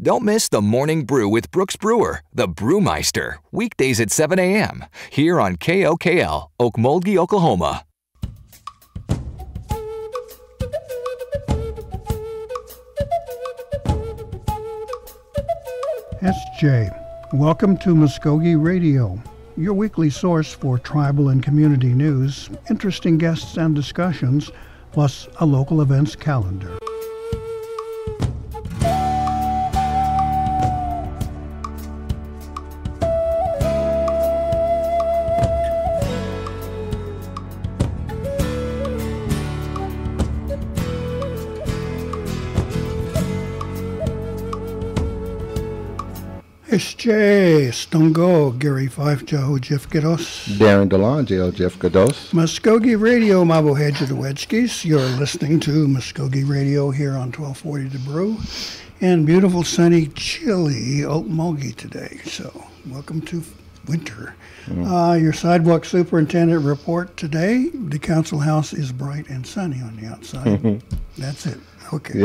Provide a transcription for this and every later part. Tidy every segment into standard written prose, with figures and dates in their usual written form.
Don't miss the Morning Brew with Brooks Brewer, the Brewmeister, weekdays at 7 a.m. here on KOKL, Okmulgee, Oklahoma. SJ, welcome to Muskogee Radio, your weekly source for tribal and community news, interesting guests and discussions, plus a local events calendar. SJ, Stungo, Gary Fife, Jaho Jifkados. Darren DeLon, Jaho Jifkados. Muskogee Radio, Mabo Hedge of the Wedgeskis. You're listening to Muskogee Radio here on 1240 The Brew. And beautiful, sunny, chilly Okmulgee today. So, welcome to winter. Your sidewalk superintendent report today. The council house is bright and sunny on the outside. That's it. Okay.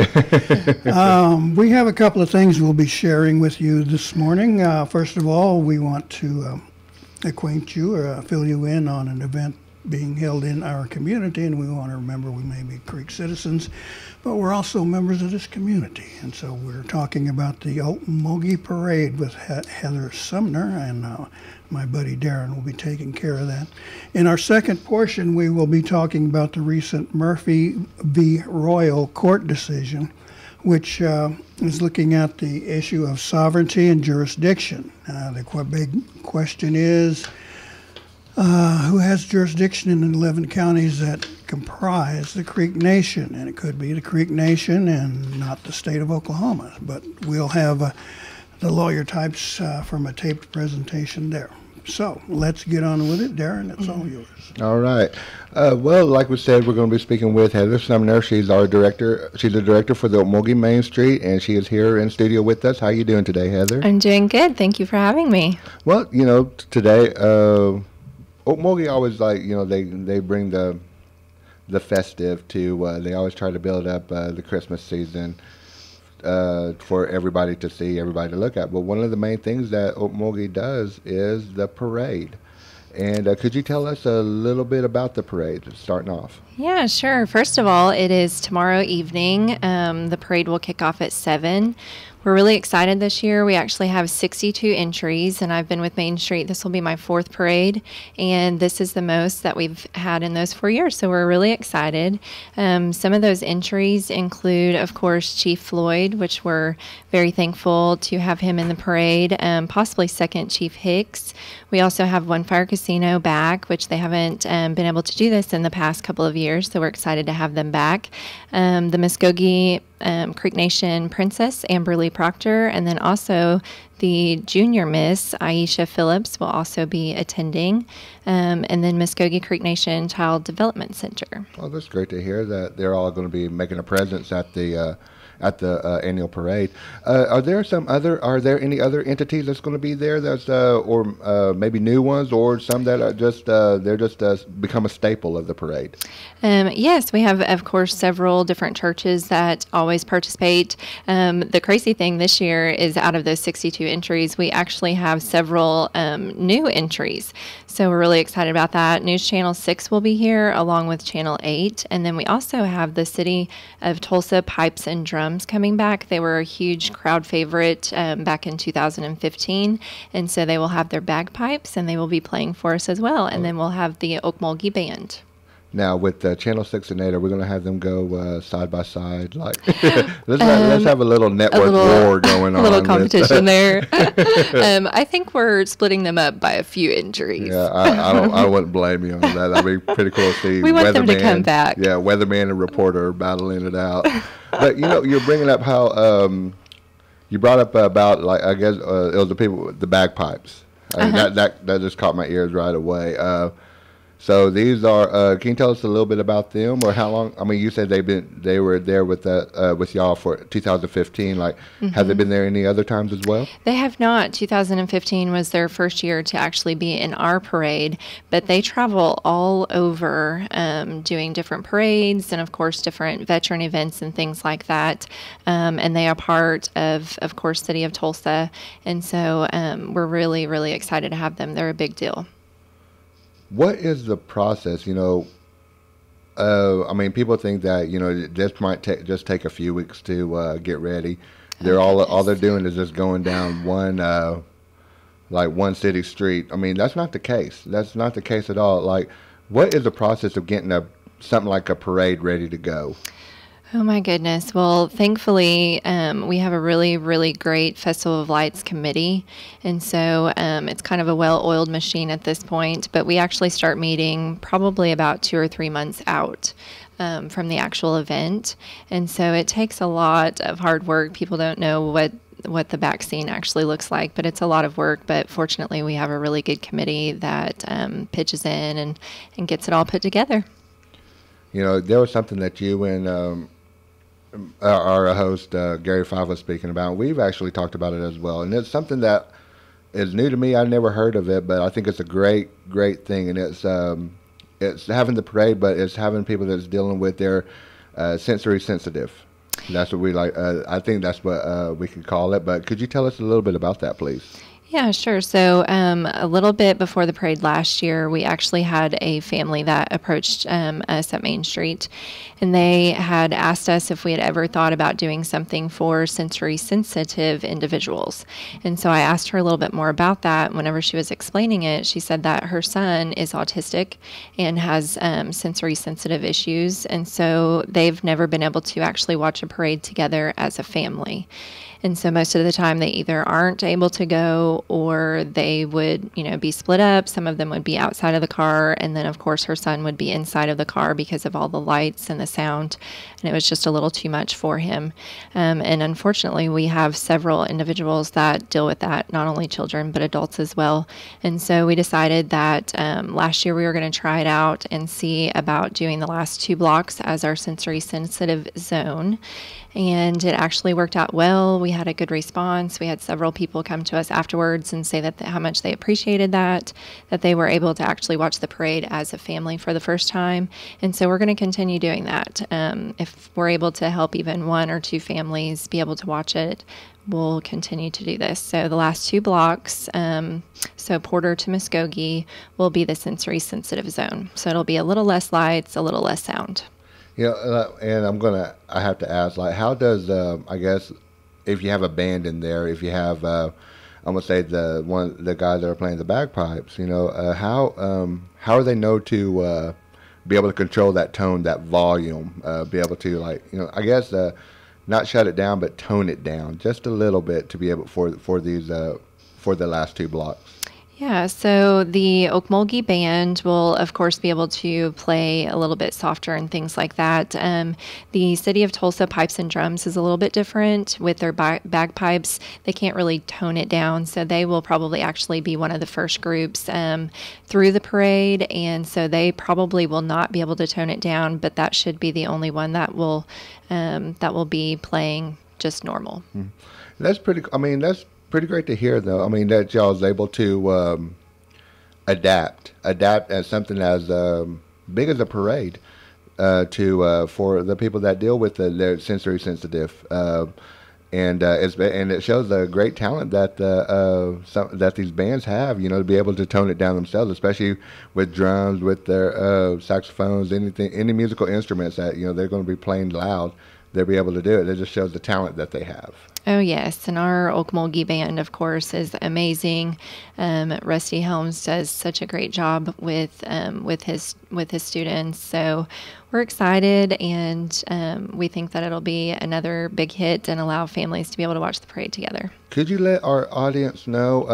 We have a couple of things we'll be sharing with you this morning. First of all, we want to acquaint you or fill you in on an event being held in our community, and we want to remember we may be Creek citizens, but we're also members of this community. And so we're talking about the Okmulgee Parade with Heather Sumner, and my buddy Darren will be taking care of that. In our second portion, we will be talking about the recent Murphy v. Royal court decision, which is looking at the issue of sovereignty and jurisdiction. The big question is, who has jurisdiction in the 11 counties that comprise the Creek Nation? And it could be the Creek Nation and not the state of Oklahoma. But we'll have the lawyer types from a taped presentation there. So let's get on with it. Darren, it's all yours. All right. Well, like we said, we're going to be speaking with Heather Sumner. She's our director. She's the director for the Okmulgee Main Street, and she is here in studio with us. How are you doing today, Heather? I'm doing good. Thank you for having me. Well, you know, today, Okmulgee always they bring the festive to. They always try to build up the Christmas season for everybody to see, everybody to look at. But one of the main things that Okmulgee does is the parade. And could you tell us a little bit about the parade, starting off? Yeah, sure. First of all, it is tomorrow evening. The parade will kick off at 7. We're really excited this year. We actually have 62 entries, and I've been with Main Street. This will be my 4th parade, and this is the most that we've had in those 4 years, so we're really excited. Some of those entries include, of course, Chief Floyd, which we're very thankful to have him in the parade, possibly second Chief Hicks. We also have One Fire Casino back, which they haven't been able to do this in the past couple of years, so we're excited to have them back. The Muskogee Creek Nation Princess, Amberly Proctor, and then also the junior Miss, Aisha Phillips, will also be attending, and then Muskogee Creek Nation Child Development Center. Well, that's great to hear that they're all going to be making a presence at the annual parade. Are there any other entities that's going to be there that's or maybe new ones, or some that are just become a staple of the parade? Yes, we have, of course, several different churches that always participate. The crazy thing this year is, out of those 62 entries, we actually have several new entries. So we're really excited about that. News Channel 6 will be here along with Channel 8. And then we also have the City of Tulsa Pipes and Drums coming back. They were a huge crowd favorite back in 2015. And so they will have their bagpipes, and they will be playing for us as well. And then we'll have the Okmulgee Band. Now, with Channel 6 and 8, are we going to have them go side by side? Like, let's have a little network war going on. A little competition there. I think we're splitting them up by a few entries. Yeah, I wouldn't blame you on that. That'd be pretty cool to see. We want them to come back. Yeah, weatherman and reporter battling it out. But, you know, you're bringing up how you brought up about, like, I guess it was the people with the bagpipes. I mean, that just caught my ears right away. So these are. Can you tell us a little bit about them, or how long? I mean, you said they were there with y'all for 2015. Like, have they been there any other times as well? They have not. 2015 was their first year to actually be in our parade, but they travel all over doing different parades and, of course, different veteran events and things like that. And they are part of course, City of Tulsa. And so we're really, really excited to have them. They're a big deal. What is the process? I mean, people think that this might just take a few weeks to get ready. They're all they're doing is just going down one city street. I mean, that's not the case. That's not the case at all. Like, what is the process of getting something like a parade ready to go? Oh my goodness. Well, thankfully, we have a really, really great Festival of Lights committee. And so it's kind of a well-oiled machine at this point, but we actually start meeting probably about 2 or 3 months out from the actual event. And so it takes a lot of hard work. People don't know what the back scene actually looks like, but it's a lot of work. But fortunately, we have a really good committee that pitches in and gets it all put together. There was something that you and our host, Gary Five, was speaking about. We've actually talked about it as well. And it's something that is new to me. I never heard of it, but I think it's a great, great thing. And it's having the parade, but it's having people that's dealing with their sensory sensitive. That's what we like. I think that's what we could call it. But could you tell us a little bit about that, please? Yeah, sure. So a little bit before the parade last year, we actually had a family that approached us at Main Street, and they had asked us if we had ever thought about doing something for sensory sensitive individuals. And so I asked her a little bit more about that. Whenever she was explaining it, she said that her son is autistic and has sensory sensitive issues, and so they've never been able to actually watch a parade together as a family. And so most of the time they either aren't able to go or they would, be split up. Some of them would be outside of the car. And then, of course, her son would be inside of the car because of all the lights and the sound. And it was just a little too much for him. And unfortunately, we have several individuals that deal with that, not only children, but adults as well. And so we decided that last year we were going to try it out and see about doing the last 2 blocks as our sensory sensitive zone. And it actually worked out well. We had a good response. We had several people come to us afterwards and say that how much they appreciated that they were able to actually watch the parade as a family for the first time. And so we're going to continue doing that. If we're able to help even 1 or 2 families be able to watch it, we'll continue to do this. So the last 2 blocks, so Porter to Muskogee, will be the sensory sensitive zone. So it'll be a little less lights, a little less sound. And I have to ask, like, how does, I guess, if you have a band in there, if you have, I'm going to say the guys that are playing the bagpipes, how are they know to be able to control that tone, that volume, be able to, I guess, not shut it down, but tone it down just a little bit to be able for the last 2 blocks? Yeah, so the Okmulgee band will, of course, be able to play a little bit softer and things like that. The City of Tulsa Pipes and Drums is a little bit different with their bagpipes. They can't really tone it down, so they will probably actually be one of the first groups through the parade, and so they probably will not be able to tone it down, but that should be the only one that will be playing just normal. That's pretty great to hear, though. I mean, that y'all is able to adapt as something as big as a parade for the people that deal with their sensory sensitive, and it shows the great talent that that these bands have. To be able to tone it down themselves, especially with drums, with their saxophones, any musical instruments that they're going to be playing loud. They'll be able to do it. It just shows the talent that they have. Oh, yes. And our Okmulgee band, of course, is amazing. Rusty Helms does such a great job with his students. So we're excited, and we think that it'll be another big hit and allow families to be able to watch the parade together. Could you let our audience know,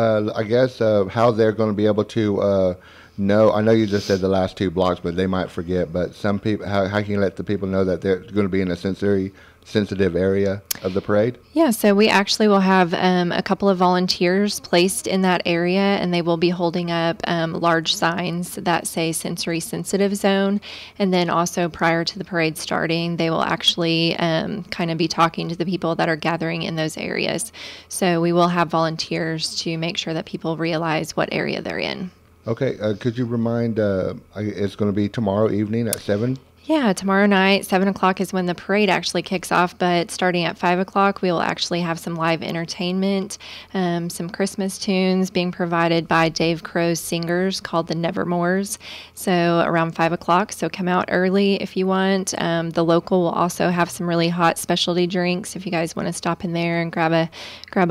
how they're going to be able to know? I know you just said the last 2 blocks, but they might forget. But some people, how can you let the people know that they're going to be in a sensory sensitive area of the parade? Yeah, so we actually will have a couple of volunteers placed in that area, and they will be holding up large signs that say sensory sensitive zone. And then also prior to the parade starting, they will actually kind of be talking to the people that are gathering in those areas. So we will have volunteers to make sure that people realize what area they're in. Okay, could you remind, it's going to be tomorrow evening at 7? Yeah, tomorrow night, 7 o'clock is when the parade actually kicks off, but starting at 5 o'clock, we will actually have some live entertainment, some Christmas tunes being provided by Dave Crow's singers called the Nevermores, so around 5 o'clock, so come out early if you want. The local will also have some really hot specialty drinks if you guys want to stop in there and grab a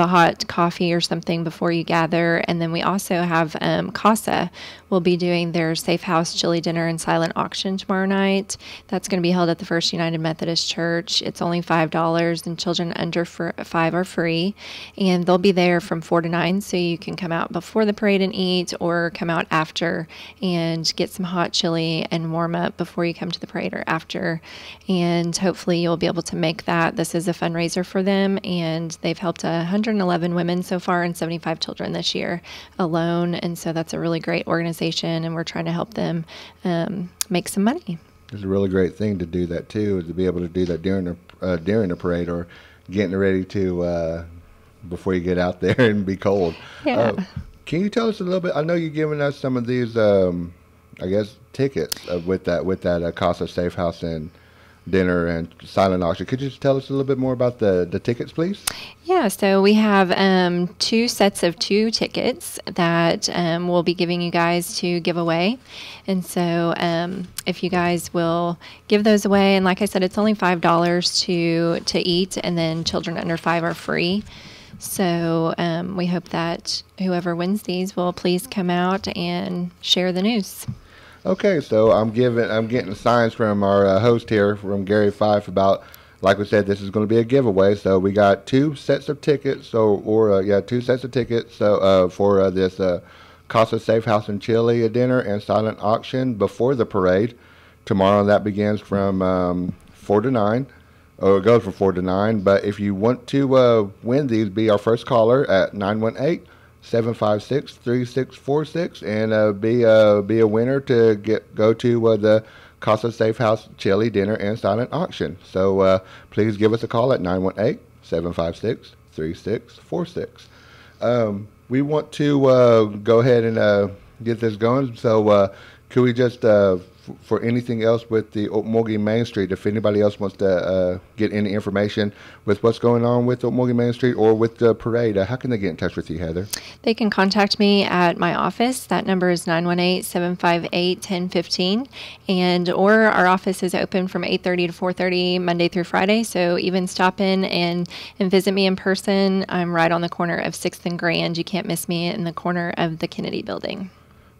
hot coffee or something before you gather, and then we also have CASA will be doing their Safe House Chili Dinner and Silent Auction tomorrow night. That's going to be held at the First United Methodist Church. It's only $5, and children under 5 are free. And they'll be there from 4 to 9, so you can come out before the parade and eat, or come out after and get some hot chili and warm up before you come to the parade or after. And hopefully you'll be able to make that. This is a fundraiser for them, and they've helped 111 women so far and 75 children this year alone. And so that's a really great organization, and we're trying to help them make some money. It's a really great thing to do that too, is to be able to do that during the parade, or getting ready to before you get out there and be cold. Yeah. Can you tell us a little bit? I know you've given us some of these, I guess, tickets with that Casa Safe House and Dinner and Silent Auction. Could you just tell us a little bit more about the tickets, please? Yeah, so we have 2 sets of 2 tickets that we'll be giving you guys to give away. And so if you guys will give those away, and like I said, it's only $5 to eat, and then children under 5 are free. So we hope that whoever wins these will please come out and share the news. Okay, so I'm getting signs from our host here, from Gary Fife, about, like we said, this is going to be a giveaway. So we got 2 sets of tickets, 2 sets of tickets. So for this Casa Safe House and Chili Dinner and Silent Auction before the parade tomorrow. That begins from 4 to 9. Or it goes from 4 to 9. But if you want to win these, be our first caller at 918-756-3646 and be a winner to go to the Casa Safe House Chili Dinner and Silent Auction. So please give us a call at 918-756-3646. We want to go ahead and get this going. So could we just, for anything else with the Okmulgee Main Street, if anybody else wants to get any information with what's going on with Okmulgee Main Street or with the parade, how can they get in touch with you, Heather? They can contact me at my office. That number is 918-758-1015. Or our office is open from 8:30 to 4:30 Monday through Friday. So even stop in and visit me in person. I'm right on the corner of 6th and Grand. You can't miss me in the corner of the Kennedy Building.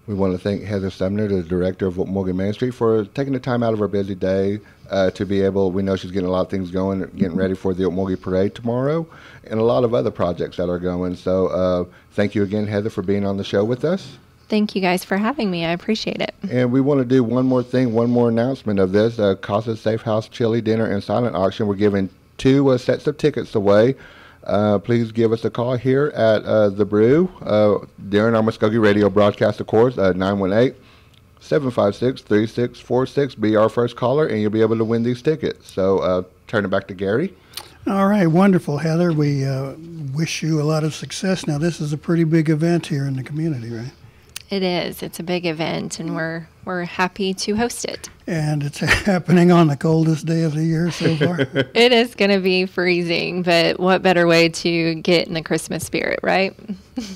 We want to thank Heather Sumner, the director of Okmulgee Main Street, for taking the time out of her busy day to be able, we know she's getting a lot of things going, getting ready for the Okmulgee Parade tomorrow, and a lot of other projects that are going. So thank you again, Heather, for being on the show with us. Thank you guys for having me. I appreciate it. And we want to do one more thing, one more announcement of this. Casa Safe House Chili Dinner and Silent Auction. We're giving 2 sets of tickets away. Please give us a call here at The Brew during our Muskogee radio broadcast, of course, 918-756-3646. Be our first caller, and you'll be able to win these tickets. So turn it back to Gary. All right, wonderful, Heather. We wish you a lot of success. Now, this is a pretty big event here in the community, right? It is. It's a big event, and we're happy to host it. And it's happening on the coldest day of the year so far. It is going to be freezing, but what better way to get in the Christmas spirit, right?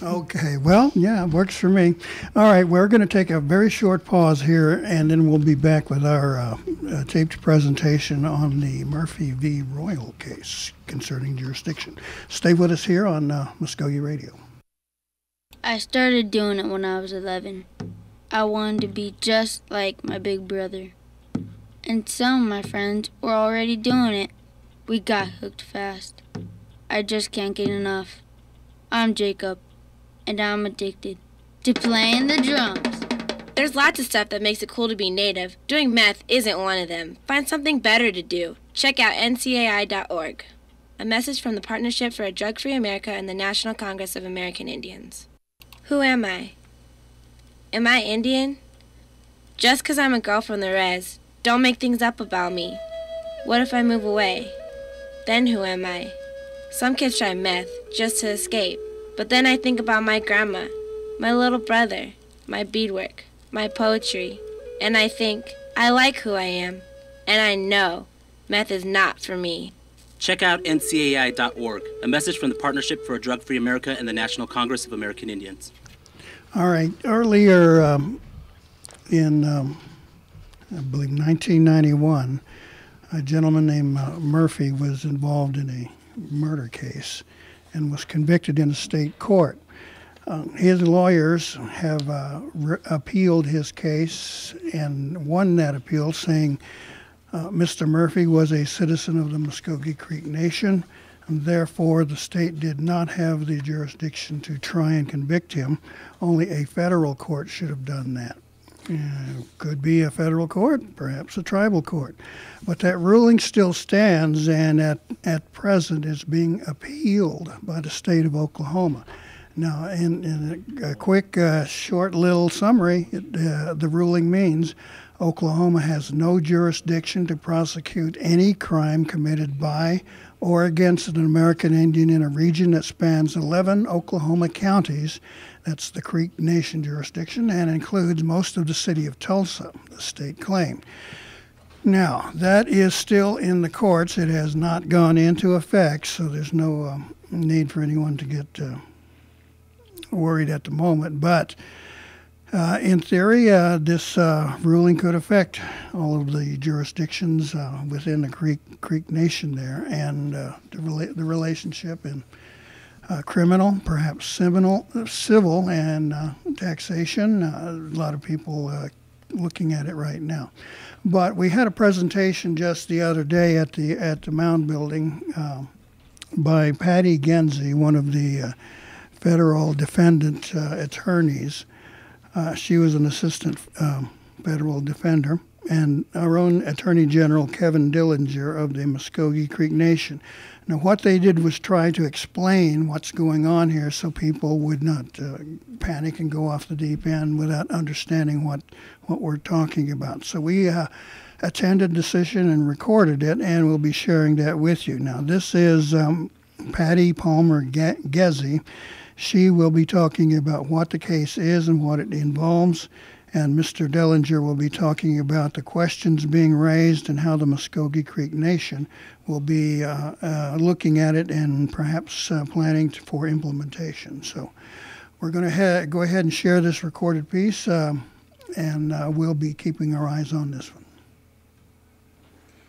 Okay, well, yeah, it works for me. All right, we're going to take a very short pause here, and then we'll be back with our taped presentation on the Murphy v. Royal case concerning jurisdiction. Stay with us here on Muskogee Radio. I started doing it when I was 11. I wanted to be just like my big brother. And some of my friends were already doing it. We got hooked fast. I just can't get enough. I'm Jacob, and I'm addicted to playing the drums. There's lots of stuff that makes it cool to be native. Doing meth isn't one of them. Find something better to do. Check out ncai.org. A message from the Partnership for a Drug-Free America and the National Congress of American Indians. Who am I? Am I Indian? Just 'cause I'm a girl from the res, don't make things up about me. What if I move away? Then who am I? Some kids try meth just to escape, but then I think about my grandma, my little brother, my beadwork, my poetry, and I think, I like who I am, and I know meth is not for me. Check out ncai.org, a message from the Partnership for a Drug-Free America and the National Congress of American Indians. All right. Earlier in, I believe, 1991, a gentleman named Murphy was involved in a murder case and was convicted in a state court. His lawyers have appealed his case and won that appeal, saying Mr. Murphy was a citizen of the Muskogee Creek Nation, and therefore the state did not have the jurisdiction to try and convict him. Only a federal court should have done that. Could be a federal court, perhaps a tribal court. But that ruling still stands, and at present is being appealed by the state of Oklahoma. Now, in a quick, short little summary, the ruling means Oklahoma has no jurisdiction to prosecute any crime committed by or against an American Indian in a region that spans 11 Oklahoma counties. That's the Creek Nation jurisdiction, and includes most of the city of Tulsa, the state claimed. Now, that is still in the courts. It has not gone into effect, so there's no need for anyone to get worried at the moment. But in theory, this ruling could affect all of the jurisdictions within the Creek Nation there, and the relationship in criminal, perhaps civil, and taxation. A lot of people looking at it right now. But we had a presentation just the other day at the Mound Building by Patty Genzie, one of the federal defendant attorneys. She was an assistant federal defender, and our own Attorney General Kevin Dillinger of the Muskogee Creek Nation. Now, what they did was try to explain what's going on here so people would not panic and go off the deep end without understanding what we're talking about. So we attended the session and recorded it, and we'll be sharing that with you. Now, this is Patty Palmer Gezzi. She will be talking about what the case is and what it involves, and Mr. Dillinger will be talking about the questions being raised and how the Muskogee Creek Nation will be looking at it and perhaps planning for implementation. So we're going to go ahead and share this recorded piece, and we'll be keeping our eyes on this one.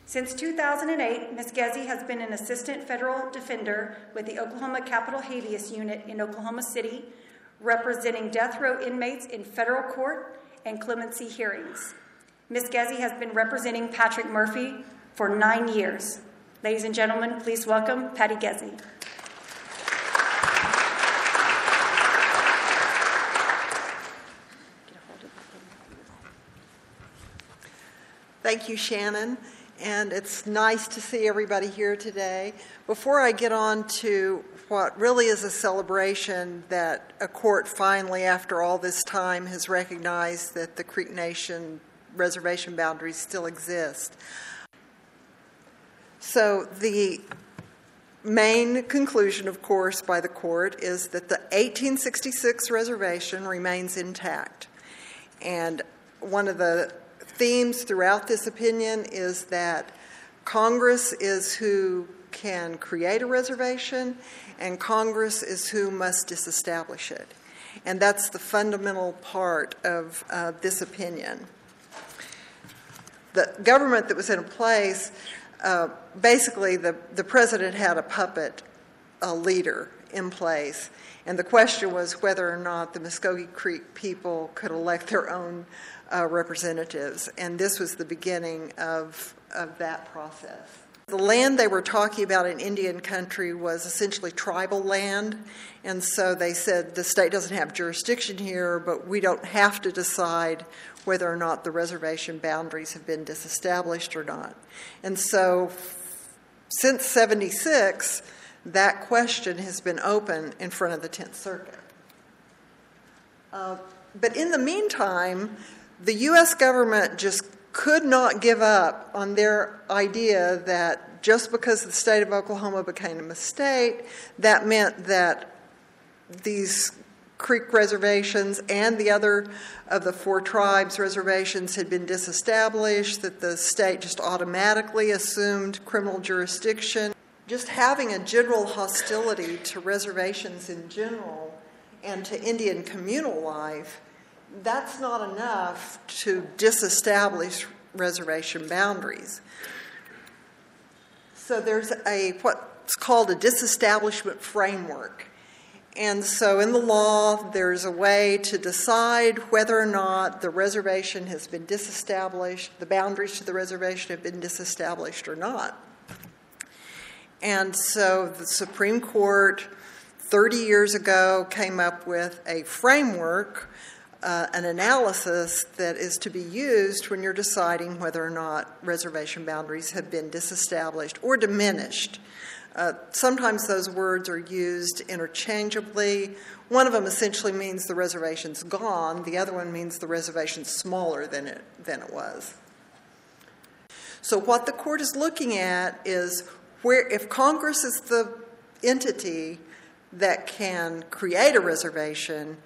Since 2008, Ms. Gezzi has been an assistant federal defender with the Oklahoma Capitol Habeas Unit in Oklahoma City, representing death row inmates in federal court and clemency hearings. Ms. Gezzi has been representing Patrick Murphy for 9 years. Ladies and gentlemen, please welcome Patty Gezzi. Thank you, Shannon. And it's nice to see everybody here today. Before I get on to what really is a celebration that a court finally, after all this time, has recognized that the Creek Nation reservation boundaries still exist. So the main conclusion, of course, by the court is that the 1866 reservation remains intact. And one of the themes throughout this opinion is that Congress is who can create a reservation, and Congress is who must disestablish it. And that's the fundamental part of this opinion. The government that was in place, basically the president had a puppet leader in place, and the question was whether or not the Muskogee Creek people could elect their own representatives, and this was the beginning of that process. The land they were talking about in Indian country was essentially tribal land, and so they said the state doesn't have jurisdiction here, but we don't have to decide whether or not the reservation boundaries have been disestablished or not. And so since 76, that question has been open in front of the 10th Circuit. But in the meantime, the U.S. government just could not give up on their idea that just because the state of Oklahoma became a state, that meant that these Creek reservations and the other of the 4 tribes reservations had been disestablished, that the state just automatically assumed criminal jurisdiction. Just having a general hostility to reservations in general and to Indian communal life, that's not enough to disestablish reservation boundaries. So there's what's called a disestablishment framework. And so in the law, there's a way to decide whether or not the reservation has been disestablished, the boundaries to the reservation have been disestablished or not. And so the Supreme Court 30 years ago came up with a framework, an analysis that is to be used when you're deciding whether or not reservation boundaries have been disestablished or diminished. Sometimes those words are used interchangeably. One of them essentially means the reservation's gone. The other one means the reservation's smaller than it was. So what the court is looking at is where, if Congress is the entity that can create a reservation,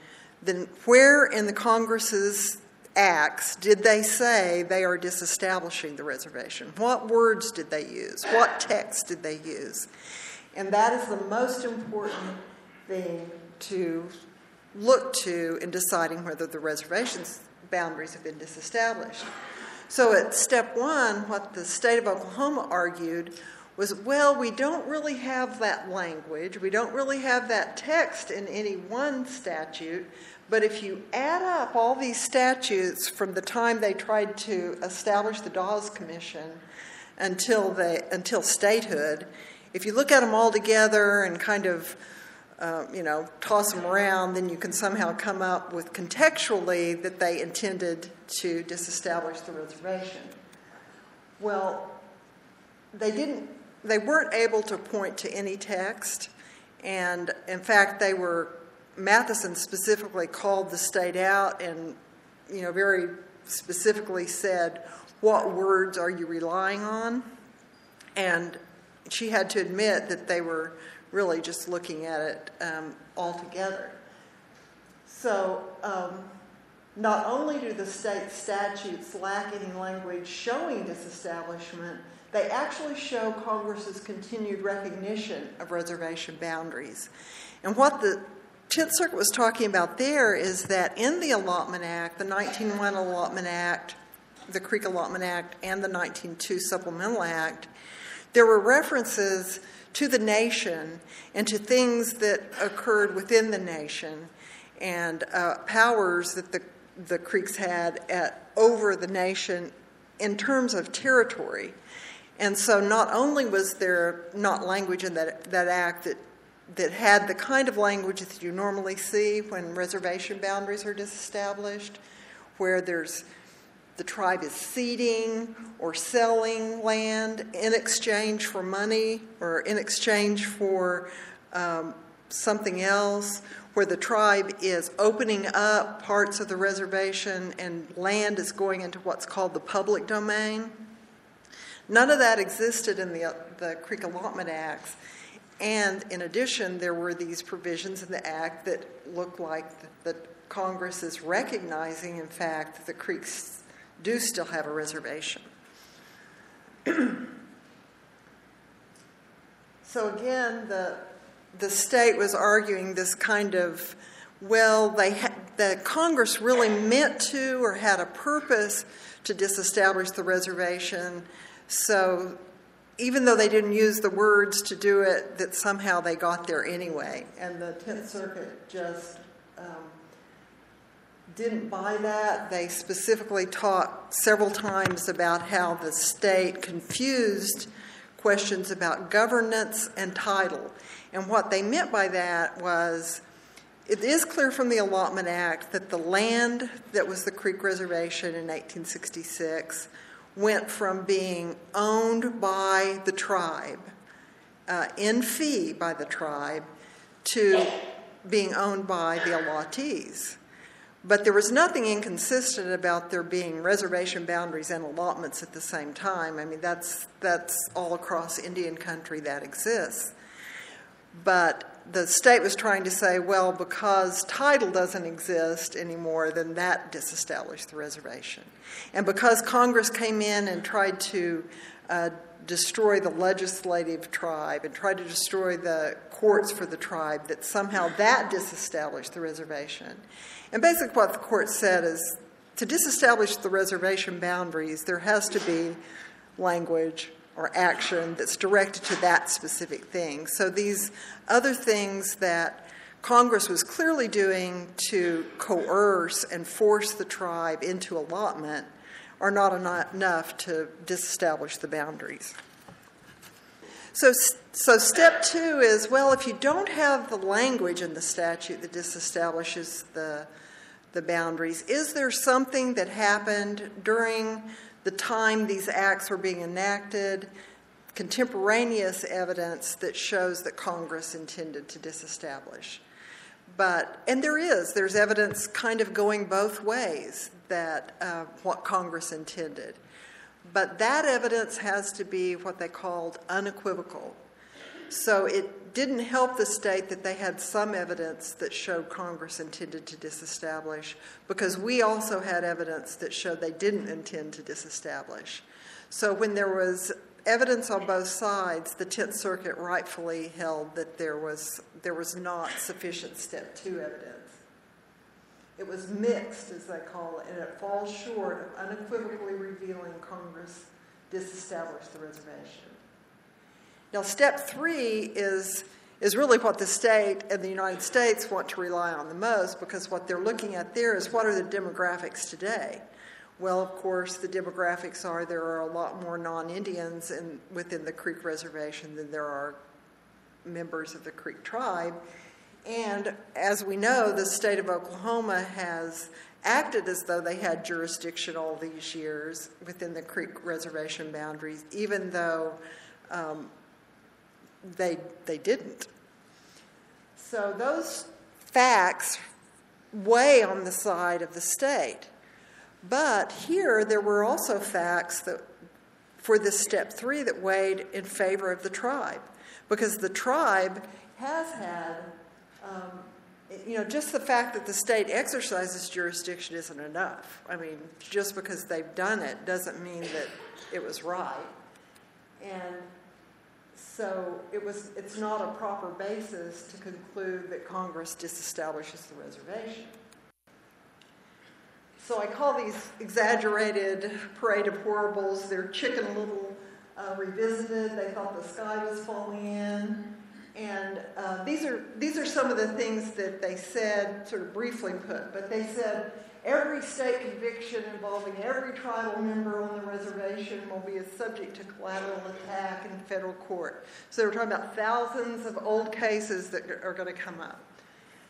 then where in the Congress's acts did they say they are disestablishing the reservation? What words did they use? What text did they use? And that is the most important thing to look to in deciding whether the reservation's boundaries have been disestablished. So at step 1, what the state of Oklahoma argued was, well, we don't really have that language, we don't really have that text in any one statute, but if you add up all these statutes from the time they tried to establish the Dawes Commission until statehood, if you look at them all together and kind of toss them around, then you can somehow come up with contextually that they intended to disestablish the reservation. Well, they weren't able to point to any text, and in fact Matheson specifically called the state out and very specifically said, what words are you relying on? And she had to admit that they were really just looking at it altogether. So not only do the state statutes lack any language showing disestablishment, they actually show Congress's continued recognition of reservation boundaries. And what the 10th Circuit was talking about there is that in the Allotment Act, the 1901 Allotment Act, the Creek Allotment Act, and the 1902 Supplemental Act, there were references to the nation and to things that occurred within the nation and powers that the Creeks had over the nation in terms of territory. And so not only was there not language in that act that had the kind of language that you normally see when reservation boundaries are disestablished, where the tribe is ceding or selling land in exchange for money or in exchange for something else, where the tribe is opening up parts of the reservation and land is going into what's called the public domain. None of that existed in the Creek Allotment Acts. And in addition, there were these provisions in the Act that looked like that Congress is recognizing, in fact, that the Creeks do still have a reservation. So again, the state was arguing this kind of, well, the Congress really meant to or had a purpose to disestablish the reservation. So even though they didn't use the words to do it, that somehow they got there anyway. And the 10th Circuit just didn't buy that. They specifically talked several times about how the state confused questions about governance and title. And what they meant by that was, it is clear from the Allotment Act that the land that was the Creek Reservation in 1866 went from being owned by the tribe, in fee by the tribe, to being owned by the allottees. But there was nothing inconsistent about there being reservation boundaries and allotments at the same time. I mean, that's all across Indian country that exists. But the state was trying to say, well, because title doesn't exist anymore, then that disestablished the reservation. And because Congress came in and tried to destroy the legislative tribe and tried to destroy the courts for the tribe, that somehow that disestablished the reservation. And basically what the court said is, to disestablish the reservation boundaries, there has to be language or action that's directed to that specific thing. So these other things that Congress was clearly doing to coerce and force the tribe into allotment are not enough to disestablish the boundaries. So step two is, well, if you don't have the language in the statute that disestablishes the boundaries, is there something that happened during the time these acts were being enacted, contemporaneous evidence that shows that Congress intended to disestablish? And there's evidence kind of going both ways that what Congress intended. But that evidence has to be what they called unequivocal. So it didn't help the state that they had some evidence that showed Congress intended to disestablish, because we also had evidence that showed they didn't intend to disestablish. So when there was evidence on both sides, the Tenth Circuit rightfully held that there was not sufficient step two evidence. It was mixed, as they call it, and it falls short of unequivocally revealing Congress disestablished the reservation. Now, step three is really what the state and the United States want to rely on the most, because what they're looking at there is, what are the demographics today? Well, of course, the demographics are there are a lot more non-Indians within the Creek Reservation than there are members of the Creek tribe. And as we know, the state of Oklahoma has acted as though they had jurisdiction all these years within the Creek Reservation boundaries, even though they didn't. So those facts weigh on the side of the state. But here there were also facts that for this step three that weighed in favor of the tribe, because the tribe has had, just the fact that the state exercises jurisdiction isn't enough. I mean, just because they've done it doesn't mean that it was right. And so it's not a proper basis to conclude that Congress disestablishes the reservation. So I call these exaggerated parade of horribles. They're Chicken Little revisited. They thought the sky was falling in. And these are some of the things that they said, sort of briefly put, but they said every state conviction involving every tribal member on the reservation will be subject to collateral attack in federal court. So they were talking about thousands of old cases that are going to come up.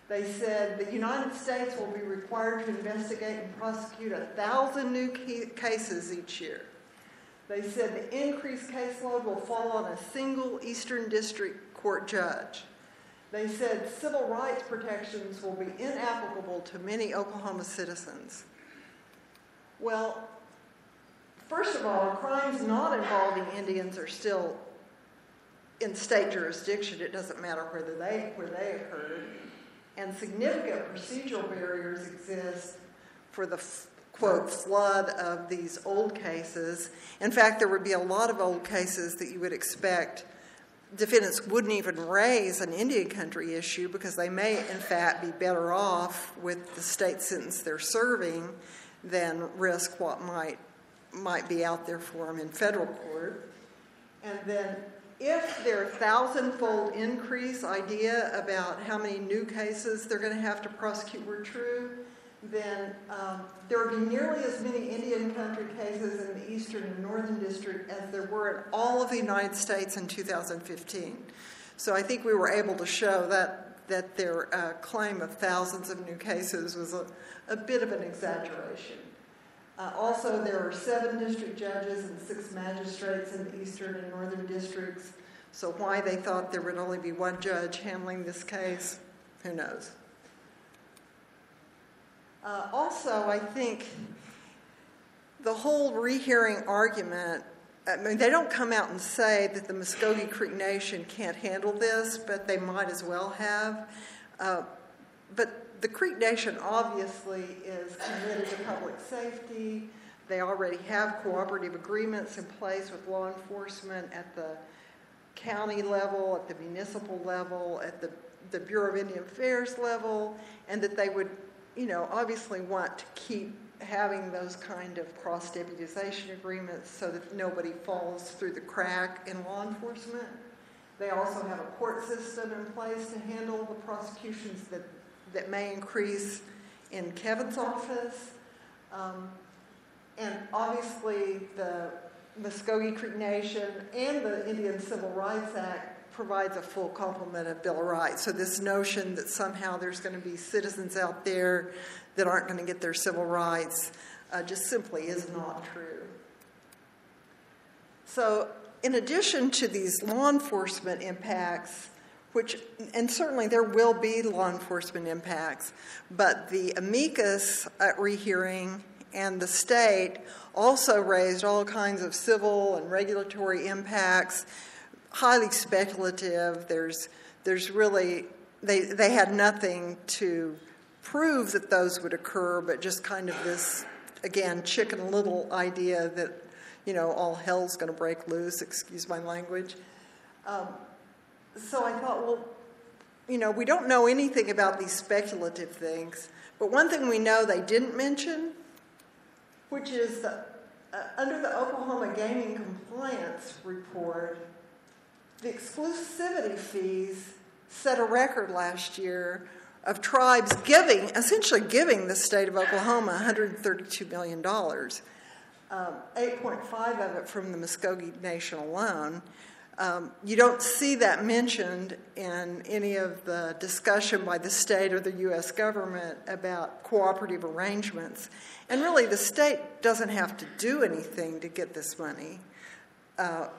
They said the United States will be required to investigate and prosecute 1,000 new cases each year. They said the increased caseload will fall on a single Eastern District Court judge. They said civil rights protections will be inapplicable to many Oklahoma citizens. Well, first of all, crimes not involving Indians are still in state jurisdiction. It doesn't matter where they occurred. And significant procedural barriers exist for the, quote, flood of these old cases. In fact, there would be a lot of old cases that you would expect defendants wouldn't even raise an Indian country issue, because they may, in fact, be better off with the state sentence they're serving than risk what might be out there for them in federal court. And then if their 1,000-fold increase idea about how many new cases they're going to have to prosecute were true, then there would be nearly as many Indian country cases in the Eastern and Northern District as there were in all of the United States in 2015. So I think we were able to show that their claim of thousands of new cases was a bit of an exaggeration. Also, there are 7 district judges and 6 magistrates in the Eastern and Northern Districts. So why they thought there would only be 1 judge handling this case, who knows? Also, I think the whole rehearing argument, I mean, they don't come out and say that the Muskogee Creek Nation can't handle this, but they might as well have. But the Creek Nation obviously is committed to public safety. They already have cooperative agreements in place with law enforcement at the county level, at the municipal level, at the Bureau of Indian Affairs level, and that they would, obviously want to keep having those kind of cross-deputization agreements so that nobody falls through the crack in law enforcement. They also have a court system in place to handle the prosecutions that may increase in Kevin's office. And obviously the Muskogee Creek Nation and the Indian Civil Rights Act provides a full complement of Bill of Rights. So this notion that somehow there's going to be citizens out there that aren't going to get their civil rights just simply is not true. So in addition to these law enforcement impacts, and certainly there will be law enforcement impacts, but the amicus rehearing and the state also raised all kinds of civil and regulatory impacts, highly speculative. There's really, they had nothing to prove that those would occur, but just kind of this, again, Chicken Little idea that, all hell's going to break loose, excuse my language. So I thought, well, we don't know anything about these speculative things, but one thing we know they didn't mention, which is under the Oklahoma Gaming Compliance Report, the exclusivity fees set a record last year of tribes essentially giving the state of Oklahoma $132 million, 8.5 of it from the Muskogee Nation alone. You don't see that mentioned in any of the discussion by the state or the U.S. government about cooperative arrangements. And really, the state doesn't have to do anything to get this money. The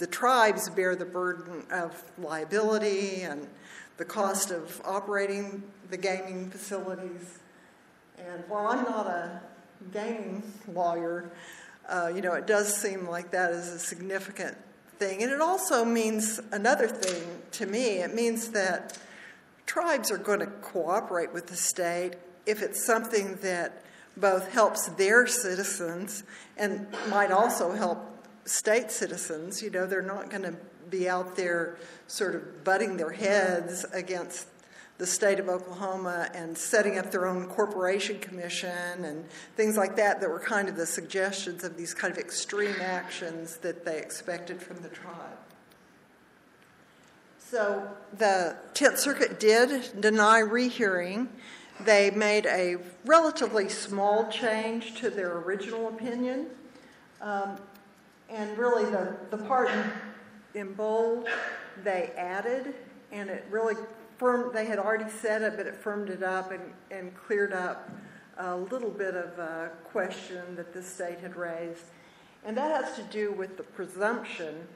tribes bear the burden of liability and the cost of operating the gaming facilities. And while I'm not a gaming lawyer, it does seem like that is a significant thing. And it also means another thing to me. It means that tribes are going to cooperate with the state if it's something that both helps their citizens and might also help state citizens. They're not going to be out there sort of butting their heads against the state of Oklahoma and setting up their own corporation commission and things like that were kind of the suggestions of these kind of extreme actions that they expected from the tribe. So the 10th Circuit did deny rehearing. They made a relatively small change to their original opinion. And really the part in bold they added, and it really they had already said it, but it firmed it up and cleared up a little bit of a question that the state had raised. And that has to do with the presumption,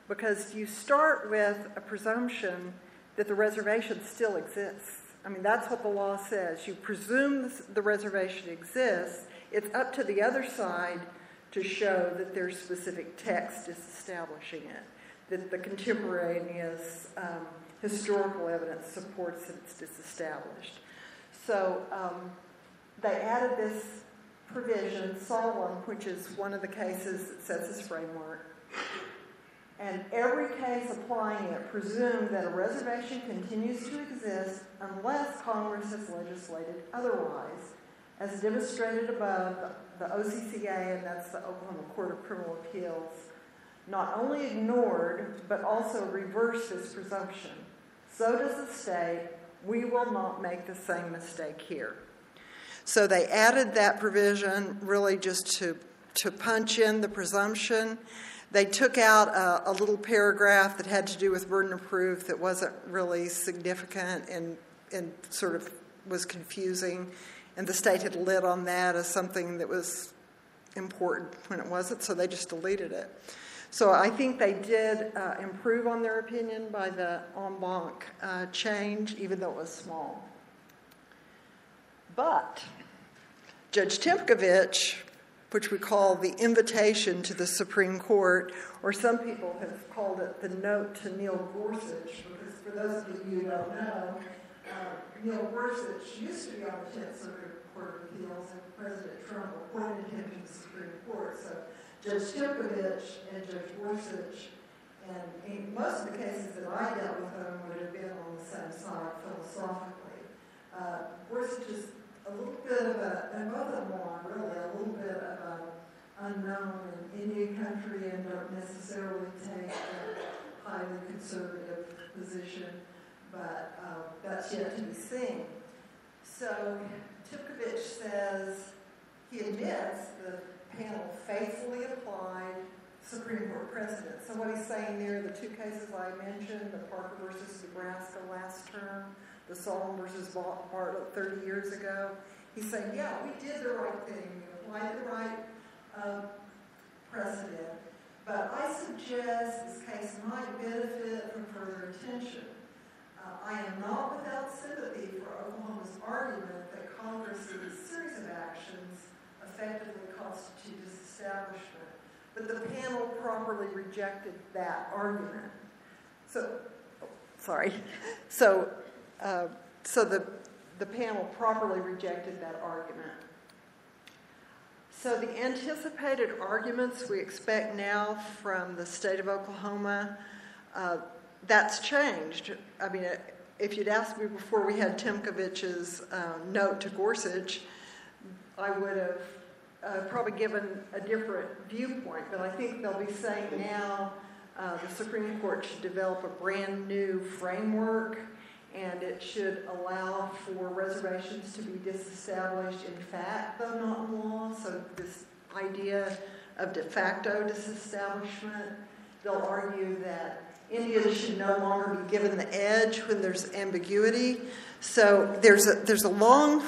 because you start with a presumption that the reservation still exists. I mean, that's what the law says. You presume the reservation exists. It's up to the other side to show that there's specific text disestablishing it, that the contemporaneous historical evidence supports that it's disestablished. So they added this provision, Solemn, which is one of the cases that sets this framework. And every case applying it presumed that a reservation continues to exist unless Congress has legislated otherwise, as demonstrated above. The OCCA, and that's the Oklahoma Court of Criminal Appeals, not only ignored, but also reversed this presumption. So does the state We will not make the same mistake here. So they added that provision really just to punch in the presumption. They took out a little paragraph that had to do with burden of proof that wasn't really significant and sort of was confusing, and the state had lit on that as something that was important when it wasn't, so they just deleted it. So I think they did improve on their opinion by the en banc change, even though it was small. But Judge Timkovich, which we call the invitation to the Supreme Court, or some people have called it the note to Neil Gorsuch, because for those of you who don't know, Neil Gorsuch used to be on the 10th Circuit Court of Appeals, and President Trump appointed him to the Supreme Court. So Judge Timkovich and Judge Gorsuch, and in most of the cases that I dealt with them, would have been on the same side philosophically. Gorsuch is a little bit of and both of them are really a little bit of an unknown in Indian country and don't necessarily take a highly conservative position, but that's yet to be seen. So Timkovich says he admits the panel faithfully applied Supreme Court precedent. So what he's saying there, the two cases I mentioned, the Parker versus Nebraska last term, the Solon versus Bartlett 30 years ago, he's saying, yeah, we did the right thing, we applied the right precedent, but I suggest this case might benefit from further attention. I am not without sympathy for Oklahoma's argument that Congress's series of actions effectively constitute disestablishment, but the panel properly rejected that argument. So the panel properly rejected that argument. So the anticipated arguments we expect now from the state of Oklahoma, that's changed. I mean, if you'd asked me before we had Timkovich's note to Gorsuch, I would have probably given a different viewpoint, but I think they'll be saying now the Supreme Court should develop a brand new framework, and it should allow for reservations to be disestablished in fact, though not in law. So this idea of de facto disestablishment, they'll argue that Indians should no longer be given the edge when there's ambiguity. So there's a long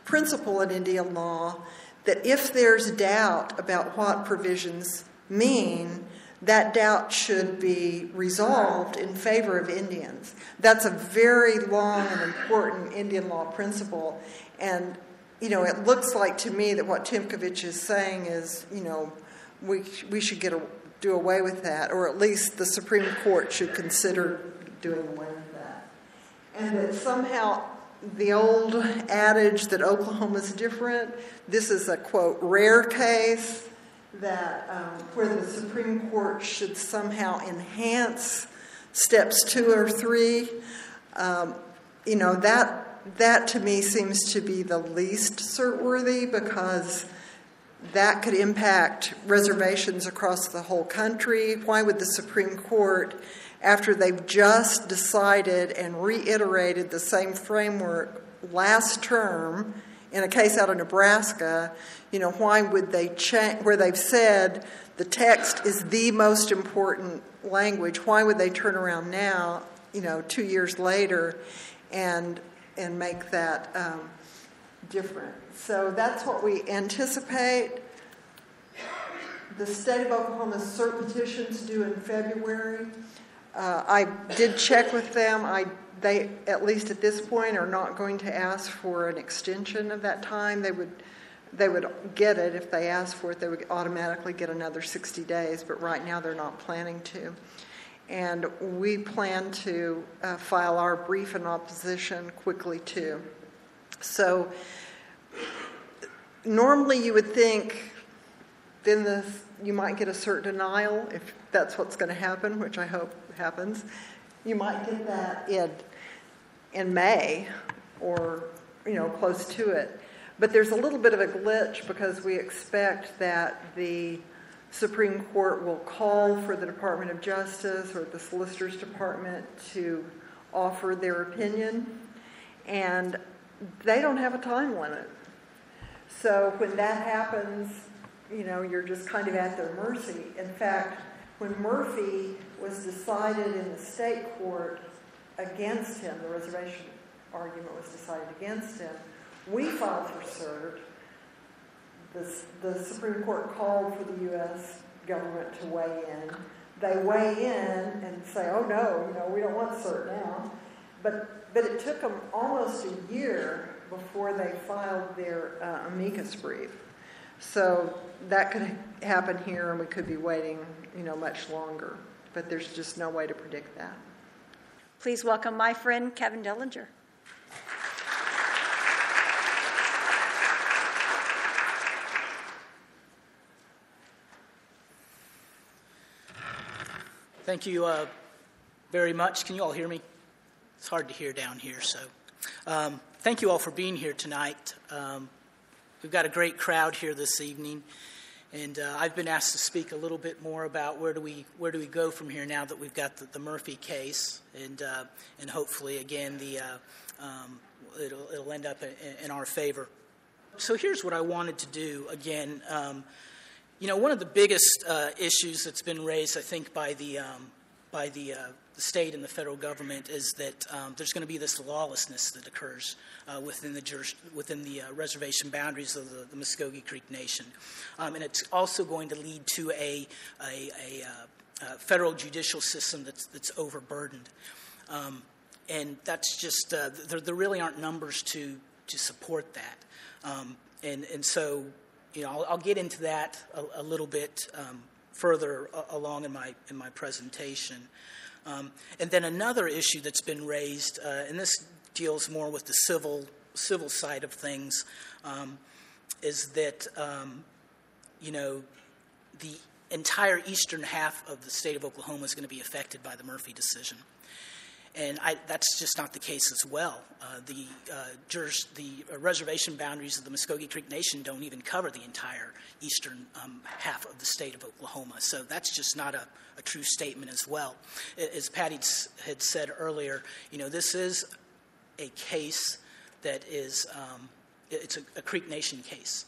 principle in Indian law that if there's doubt about what provisions mean, that doubt should be resolved in favor of Indians. That's a very long and important Indian law principle. And, it looks like to me that what Timkovich is saying is, we should do away with that, or at least the Supreme Court should consider doing away with that. And that somehow the old adage that Oklahoma's different, this is a, quote, rare case that where the Supreme Court should somehow enhance steps 2 or 3. That to me seems to be the least cert-worthy, because that could impact reservations across the whole country. Why would the Supreme Court, after they've just decided and reiterated the same framework last term in a case out of Nebraska, why would they change, where they've said the text is the most important language, why would they turn around now, 2 years later, and make that different? So that's what we anticipate. The state of Oklahoma's cert petitions due in February. I did check with them. They, at least at this point, are not going to ask for an extension of that time. They would get it if they asked for it. They would automatically get another 60 days, but right now they're not planning to. And we plan to file our brief in opposition quickly too. So normally you would think then you might get a cert denial if that's what's going to happen, which I hope happens. You might get that in May or close to it. But there's a little bit of a glitch because we expect that the Supreme Court will call for the Department of Justice or the Solicitor's Department to offer their opinion, and they don't have a time limit. So when that happens, you're just kind of at their mercy. In fact, when Murphy was decided in the state court against him, the reservation argument was decided against him, we filed for cert. The Supreme Court called for the U.S. government to weigh in. They weigh in and say, oh no, we don't want cert now. But it took them almost a year before they filed their amicus brief. So that could happen here, and we could be waiting, much longer. But there's just no way to predict that. Please welcome my friend, Kevin Dellinger. Thank you very much. Can you all hear me? It's hard to hear down here, so thank you all for being here tonight. We've got a great crowd here this evening, and I've been asked to speak a little bit more about where do we go from here now that we've got the Murphy case, and hopefully again it'll end up in our favor. So here's what I wanted to do again. One of the biggest issues that's been raised, I think, by the state and the federal government is that there's going to be this lawlessness that occurs within the reservation boundaries of the Muskogee Creek Nation, and it's also going to lead to a federal judicial system that's overburdened, and that's just there really aren't numbers to support that, and so. I'll get into that a little bit further along in my presentation, and then another issue that's been raised, and this deals more with the civil side of things, is that the entire eastern half of the state of Oklahoma is going to be affected by the Murphy decision. And that's just not the case as well. The reservation boundaries of the Muskogee Creek Nation don't even cover the entire eastern half of the state of Oklahoma. So that's just not a true statement as well. As Patty had said earlier, this is a case that is it's a Creek Nation case.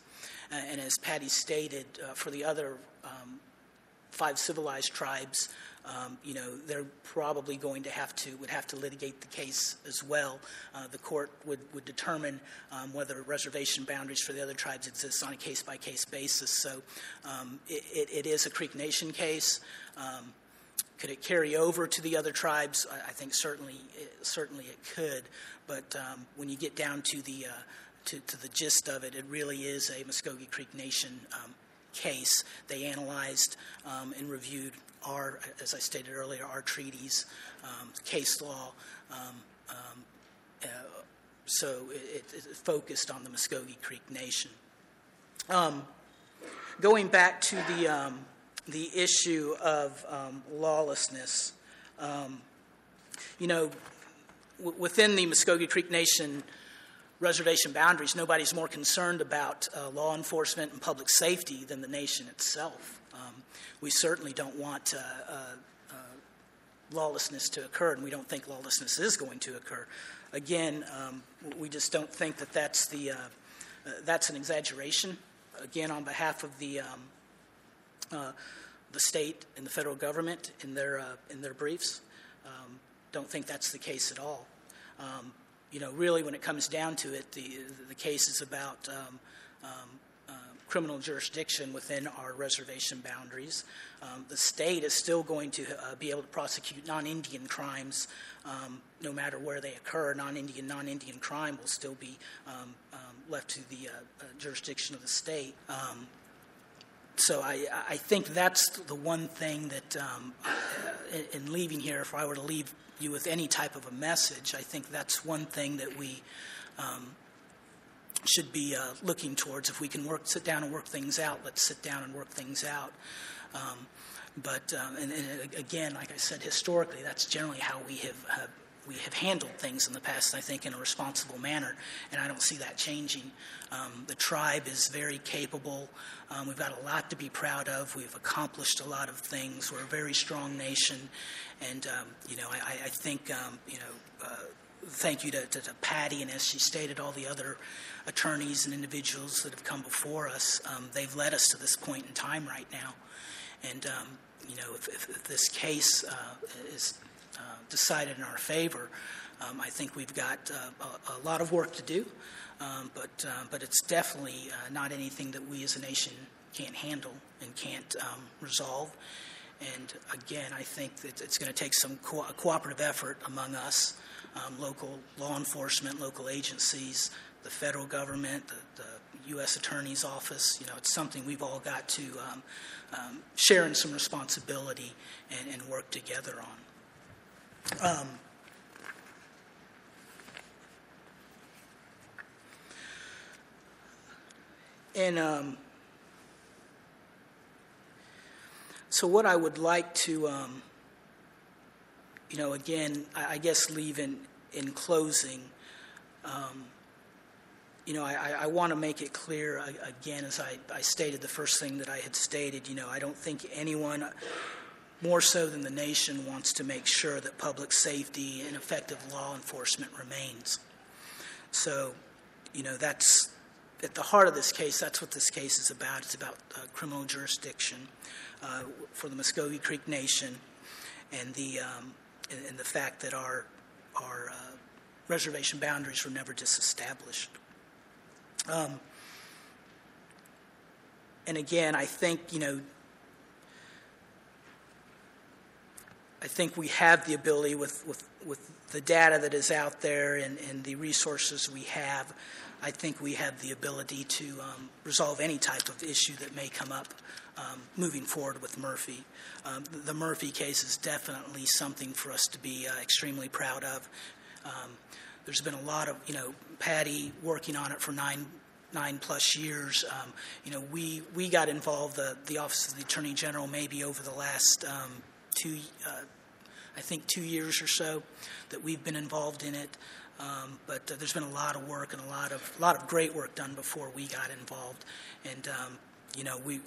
And as Patty stated, for the other 5 civilized tribes, they're probably going to have to litigate the case as well. The court would determine whether reservation boundaries for the other tribes exist on a case-by-case basis. So it is a Creek Nation case. Could it carry over to the other tribes? I think certainly it could. But when you get down to the gist of it, it really is a Muskogee Creek Nation case. They analyzed and reviewed as I stated earlier, our treaties, case law. So it focused on the Muskogee Creek Nation. Going back to the issue of lawlessness, within the Muskogee Creek Nation reservation boundaries, nobody's more concerned about law enforcement and public safety than the nation itself. We certainly don't want lawlessness to occur, and we don't think lawlessness is going to occur. Again, we just don't think that's an exaggeration. Again, on behalf of the state and the federal government in their briefs, don't think that's the case at all. Really, when it comes down to it, the case is about criminal jurisdiction within our reservation boundaries. The state is still going to be able to prosecute non-Indian crimes no matter where they occur. Non-Indian crime will still be left to the jurisdiction of the state. So I think that's the one thing that, in leaving here, if I were to leave you with any type of a message, I think that's one thing that we should be looking towards. If we can sit down and work things out, let's sit down and work things out. But again, like I said, historically, that's generally how we have we have handled things in the past, I think, in a responsible manner, and I don't see that changing. The tribe is very capable. We've got a lot to be proud of. We've accomplished a lot of things. We're a very strong nation, and I think thank you to Patty, and as she stated, all the other attorneys and individuals that have come before us. They've led us to this point in time right now, and if this case is decided in our favor, I think we've got a lot of work to do, but it's definitely not anything that we as a nation can't handle and can't resolve. And again, I think that it's going to take some cooperative effort among us, local law enforcement, local agencies, the federal government, the U.S. Attorney's Office. It's something we've all got to share in some responsibility and work together on. So what I would like to, again, I guess leave in closing, I want to make it clear, again, as I stated the first thing that I had stated, I don't think anyone more so than the nation wants to make sure that public safety and effective law enforcement remains. So, that's at the heart of this case. That's what this case is about. It's about criminal jurisdiction for the Muskogee Creek Nation, and the fact that our reservation boundaries were never disestablished. And again, I think we have the ability with the data that is out there and the resources we have. I think we have the ability to resolve any type of issue that may come up moving forward with Murphy. The Murphy case is definitely something for us to be extremely proud of. There's been a lot of, Patty working on it for nine plus years. We got involved, the Office of the Attorney General, maybe over the last 2 years or so that we've been involved in it. But there's been a lot of work and a lot of great work done before we got involved. And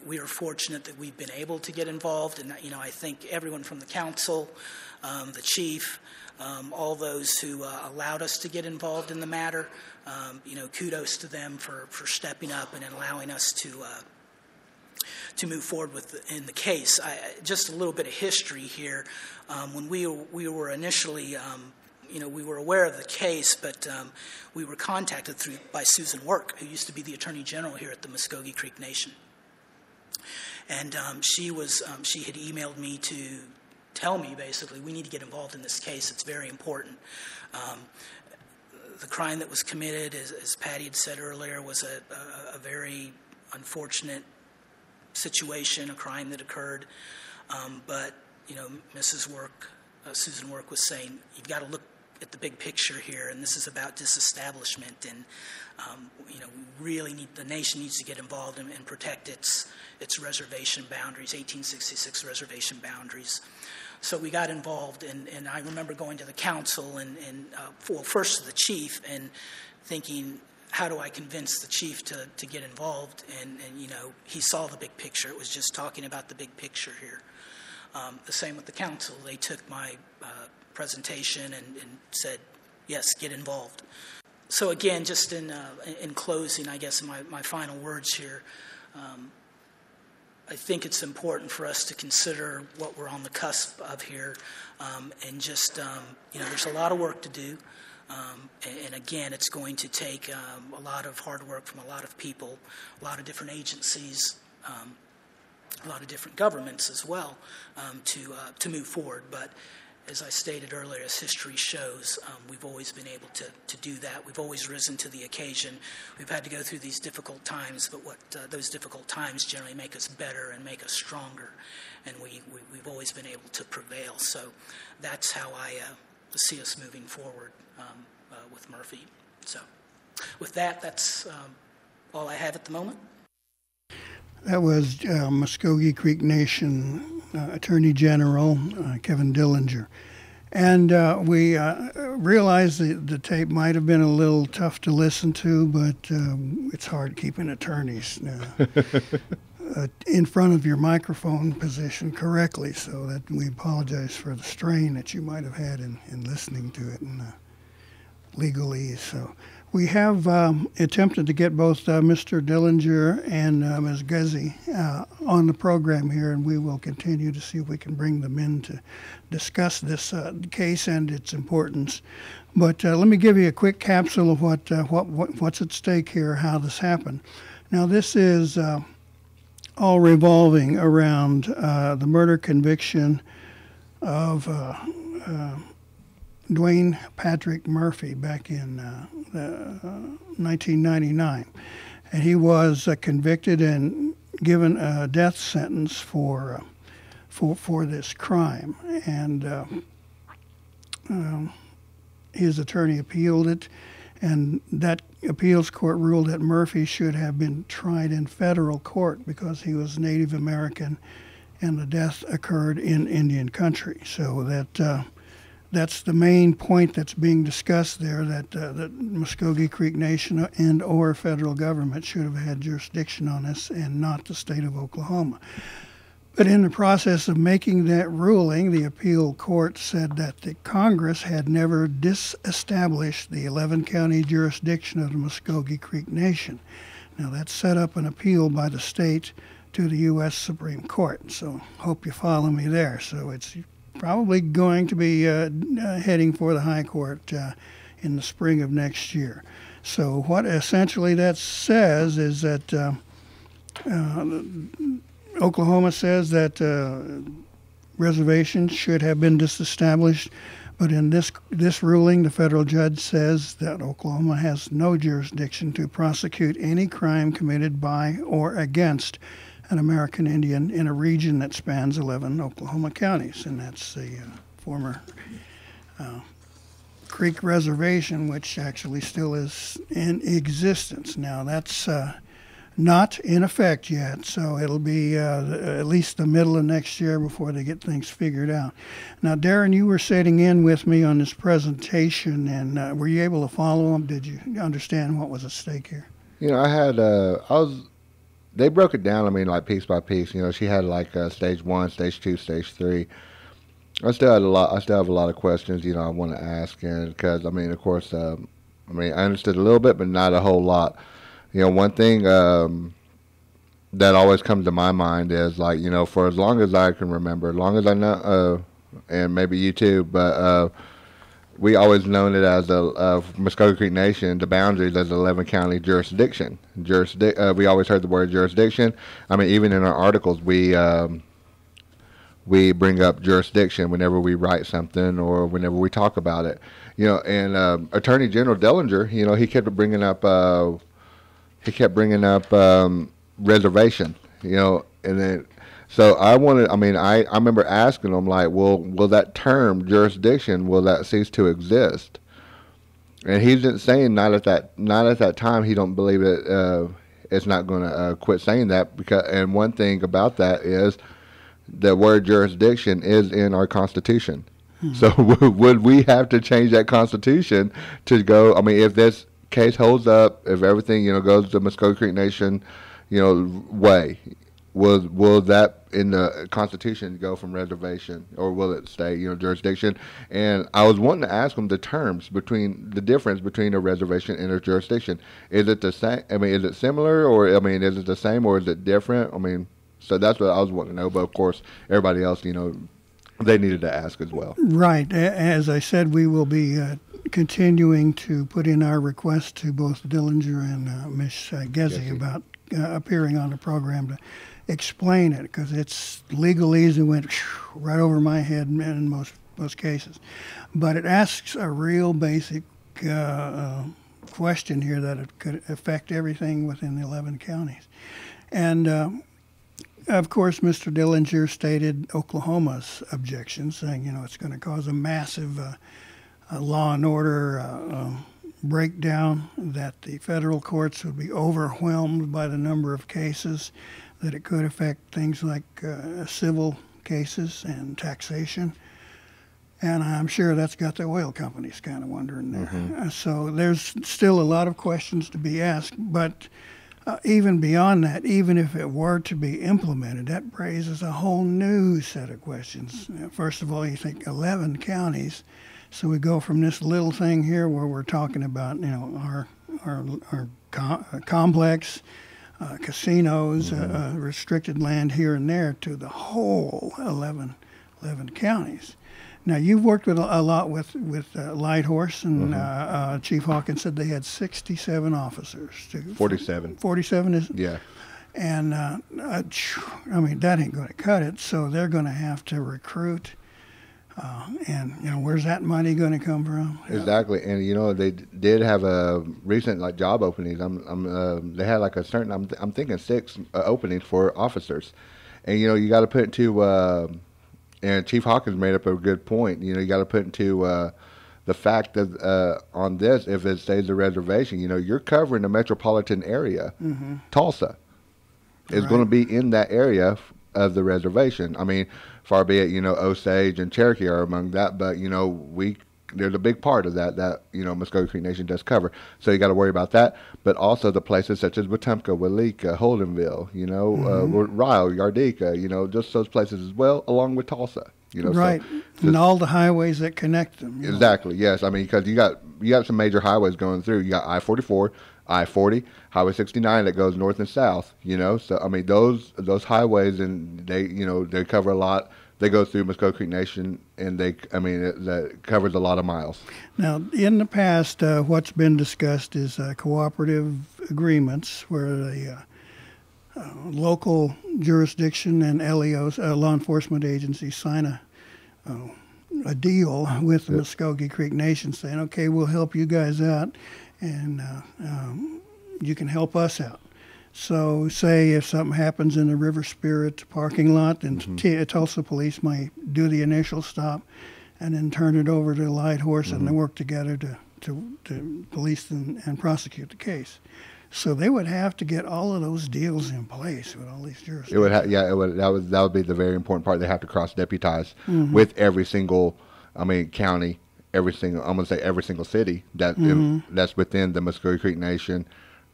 we are fortunate that we've been able to get involved. And I think everyone from the council, the chief, all those who allowed us to get involved in the matter, kudos to them for stepping up and allowing us to move forward in the case. Just a little bit of history here. When we were initially, we were aware of the case, but we were contacted by Susan Work, who used to be the Attorney General here at the Muskogee Creek Nation. And she had emailed me to tell me, basically, we need to get involved in this case. It's very important. The crime that was committed, as Patty had said earlier, was a very unfortunate situation, a crime that occurred. But, Mrs. Work, Susan Work was saying, you've got to look at the big picture here, and this is about disestablishment, and we really the nation needs to get involved and protect its reservation boundaries, 1866 reservation boundaries. So we got involved, and I remember going to the council and first to the chief and thinking, how do I convince the chief to get involved? And he saw the big picture. It was just talking about the big picture here. The same with the council. They took my presentation and said, yes, get involved. So again, just in closing, I guess in my final words here, I think it's important for us to consider what we're on the cusp of here, and just, there's a lot of work to do. And again, it's going to take a lot of hard work from a lot of people, a lot of different agencies, a lot of different governments as well, to move forward. But as I stated earlier, as history shows, we've always been able to do that. We've always risen to the occasion. We've had to go through these difficult times, but those difficult times generally make us better and make us stronger. And we've always been able to prevail. So that's how I see us moving forward with Murphy. So with that, that's all I have at the moment. That was Muskogee Creek Nation Attorney General Kevin Dillinger. And we realized the tape might have been a little tough to listen to, but it's hard keeping attorneys in front of your microphone position correctly, so that we apologize for the strain that you might have had in listening to it and legalese. So we have attempted to get both Mr. Dillinger and Ms. Guzzi on the program here, and we will continue to see if we can bring them in to discuss this case and its importance. But let me give you a quick capsule of what's at stake here, how this happened. Now, this is all revolving around the murder conviction of Dwayne Patrick Murphy back in 1999. And he was convicted and given a death sentence for this crime. And his attorney appealed it, and that appeals court ruled that Murphy should have been tried in federal court because he was Native American and the death occurred in Indian country. So that's the main point that's being discussed there, that Muskogee Creek Nation and or federal government should have had jurisdiction on this and not the state of Oklahoma. But in the process of making that ruling, the appeal court said that the Congress had never disestablished the 11-county jurisdiction of the Muskogee Creek Nation. Now, that set up an appeal by the state to the U.S. Supreme Court. So hope you follow me there. So it's probably going to be heading for the High Court in the spring of next year. So what essentially that says is that Oklahoma says that reservations should have been disestablished, but in this ruling, the federal judge says that Oklahoma has no jurisdiction to prosecute any crime committed by or against an American Indian in a region that spans 11 Oklahoma counties, and that's the former Creek Reservation, which actually still is in existence. Now, that's not in effect yet, so it'll be at least the middle of next year before they get things figured out. Now, Darren, you were sitting in with me on this presentation, and were you able to follow them? Did you understand what was at stake here? You know, they broke it down, I mean, like piece by piece. You know, she had like stage 1, stage 2, stage 3. I still have a lot of questions, you know, I want to ask, and because, I mean, of course, I understood a little bit, but not a whole lot. You know, one thing that always comes to my mind is, like, you know, for as long as I can remember, as long as I know, and maybe you too, but we always known it as the Muskogee Creek Nation, the boundaries as 11 county jurisdiction. We always heard the word jurisdiction. I mean, even in our articles, we bring up jurisdiction whenever we write something or whenever we talk about it. You know, and Attorney General Dillinger, you know, he kept bringing up reservation. You know, and then. So I remember asking him, like, will that term jurisdiction, will that cease to exist? And he's saying not at that time. He don't believe it. It's not going to quit saying that, because. And one thing about that is the word jurisdiction is in our Constitution. So would we have to change that Constitution to go? I mean, if this case holds up, if everything, you know, goes the Muskogee Creek Nation, you know, way. Will that in the Constitution go from reservation, or will it stay, you know, jurisdiction? And I was wanting to ask them the difference between a reservation and a jurisdiction. Is it the same? I mean, is it similar, or I mean, is it the same, or is it different? I mean, so that's what I was wanting to know. But of course, everybody else, you know, they needed to ask as well. Right. As I said, we will be continuing to put in our request to both Dillinger and Ms. Gezi about appearing on the program to explain it, because it's legalese and went right over my head in most cases. But it asks a real basic question here that it could affect everything within the 11 counties. And of course, Mr. Dillinger stated Oklahoma's objection, saying, you know, it's going to cause a massive law and order breakdown, that the federal courts would be overwhelmed by the number of cases, that it could affect things like civil cases and taxation. And I'm sure that's got the oil companies kind of wondering there. So there's still a lot of questions to be asked. But even beyond that, even if it were to be implemented, that raises a whole new set of questions. First of all, you think 11 counties. So we go from this little thing here where we're talking about, our complex, casinos, restricted land here and there, to the whole 11 counties. Now, you've worked with a lot with Light Horse, and Chief Hawkins said they had 67 officers. 47. 47 is? Yeah. And, that ain't going to cut it, so they're going to have to recruit. And, where's that money going to come from? Exactly. And, they did have a recent, job openings. They had, a certain, I'm thinking 6 openings for officers. And, you got to put into... and Chief Hawkins made up a good point. You got to put into the fact that on this, if it stays a reservation, you're covering the metropolitan area. Tulsa is going to be in that area of the reservation. I mean, far be it, Osage and Cherokee are among that, but, there's a big part of that Muskogee Creek Nation does cover. So you got to worry about that. But also the places such as Wetumpka, Walika, Holdenville, Ryle, Yardika, just those places as well, along with Tulsa. Right. So and all the highways that connect them. Exactly, yes. I mean, because you got some major highways going through. You got I-44, I-40, Highway 69 that goes north and south, So, I mean, those highways, and they cover a lot. They go through Muskogee Creek Nation, and that covers a lot of miles. Now, in the past, what's been discussed is cooperative agreements where the local jurisdiction and LEOs, law enforcement agencies, sign a deal with the Muskogee Creek Nation saying, okay, we'll help you guys out, and you can help us out. So say if something happens in the River Spirit parking lot, and Tulsa police might do the initial stop and then turn it over to Light Horse, and they work together to police and prosecute the case. So they would have to get all of those deals in place with all these jurisdictions. That would be the very important part. They have to cross-deputize with every single, county, every single city that's within the Muskogee Creek Nation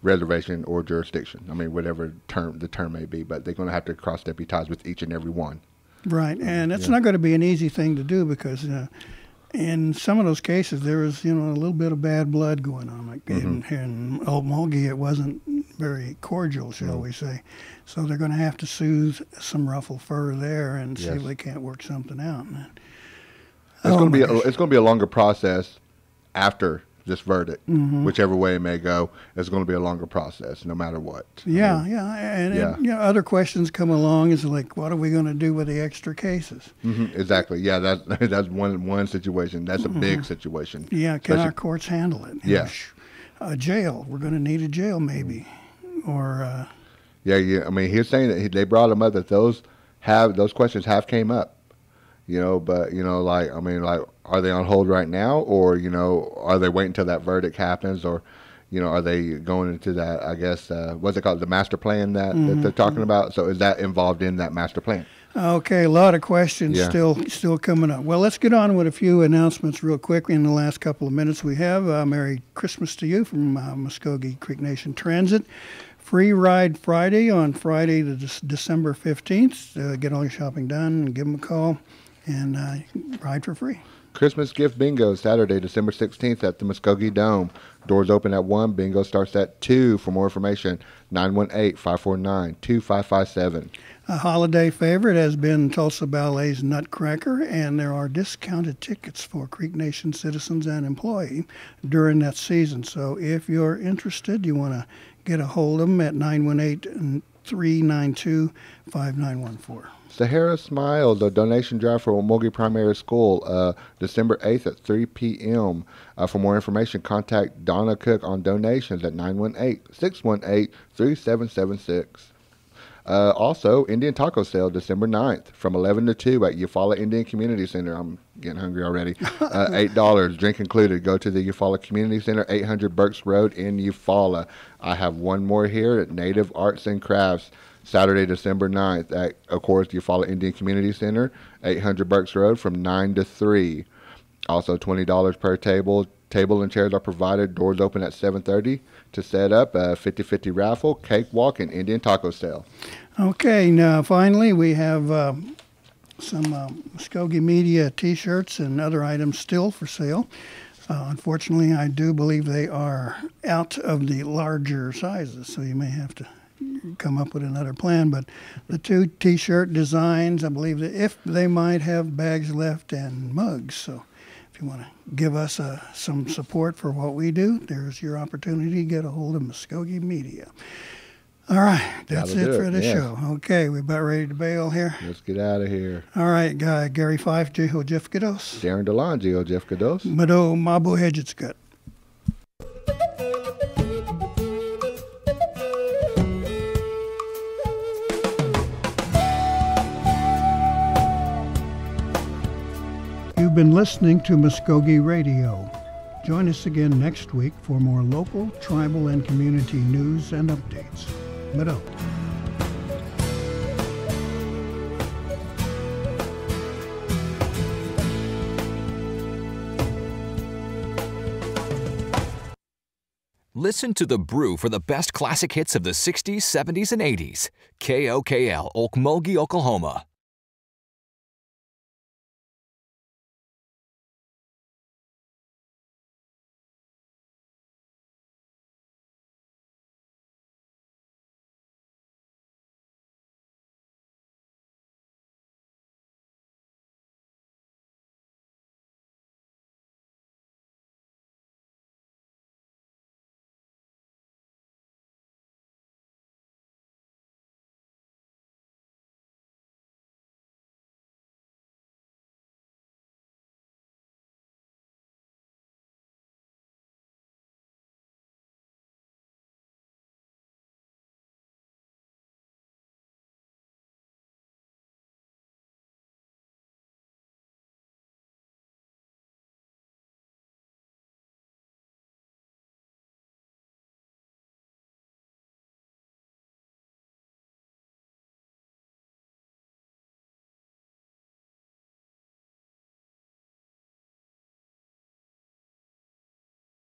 reservation or jurisdiction. Whatever the term may be, but they're going to have to cross-deputize with each and every one. Right, and it's not going to be an easy thing to do because in some of those cases there was, a little bit of bad blood going on. Like in Okmulgee, it wasn't very cordial, shall we say. So they're going to have to soothe some ruffled fur there and see if they can't work something out. It's going to be a longer process after this verdict, whichever way it may go. It's going to be a longer process, no matter what. And other questions come along. Is like, what are we going to do with the extra cases? Exactly. Yeah, that's one situation. That's a big situation. Yeah, can our courts handle it? A jail. We're going to need a jail, maybe, or. He's saying that they brought him up that those questions have came up. But are they on hold right now, or are they waiting until that verdict happens, or are they going into that? I guess what's it called, the master plan that they're talking about? So is that involved in that master plan? Okay, a lot of questions still coming up. Well, let's get on with a few announcements real quick in the last couple of minutes we have. Merry Christmas to you from Muskogee Creek Nation Transit. Free Ride Friday on Friday, December 15th. Get all your shopping done and give them a call and ride for free. Christmas gift bingo Saturday, December 16th at the Muskogee Dome. Doors open at 1. Bingo starts at 2. For more information, 918-549-2557. A holiday favorite has been Tulsa Ballet's Nutcracker, and there are discounted tickets for Creek Nation citizens and employees during that season. So if you're interested, you want to get a hold of them at 918-392-5914. Sahara Smiles, a donation drive for Okmulgee Primary School, December 8th at 3 p.m. For more information, contact Donna Cook on donations at 918-618-3776. Also, Indian Taco Sale, December 9th from 11 to 2 at Eufaula Indian Community Center. I'm getting hungry already. $8, drink included. Go to the Eufaula Community Center, 800 Burks Road in Eufaula. I have one more here at Native Arts and Crafts, Saturday, December 9th at, of course, Eufaula Indian Community Center, 800 Burks Road from 9 to 3. Also, $20 per table. Table and chairs are provided. Doors open at 7:30 to set up. 50-50 raffle, cakewalk, and Indian taco sale. Okay, now finally we have some Muskogee Media T-shirts and other items still for sale. Unfortunately, I do believe they are out of the larger sizes, so you may have to come up with another plan. But the 2 T-shirt designs, I believe that if they might have bags left and mugs. So if you want to give us some support for what we do, there's your opportunity to get a hold of Muskogee Media. All right, that's it for the show. Okay, we're about ready to bail here. Let's get out of here. All right, Gary Fife, Jeho Jeff Gados. Darren DeLon, Jeho Jeff Gados. Mado Mabo Hedgetsgut. You've been listening to Muskogee Radio. Join us again next week for more local, tribal, and community news and updates. Mado. Listen to The Brew for the best classic hits of the 60s, 70s, and 80s. KOKL, Okmulgee, Oklahoma.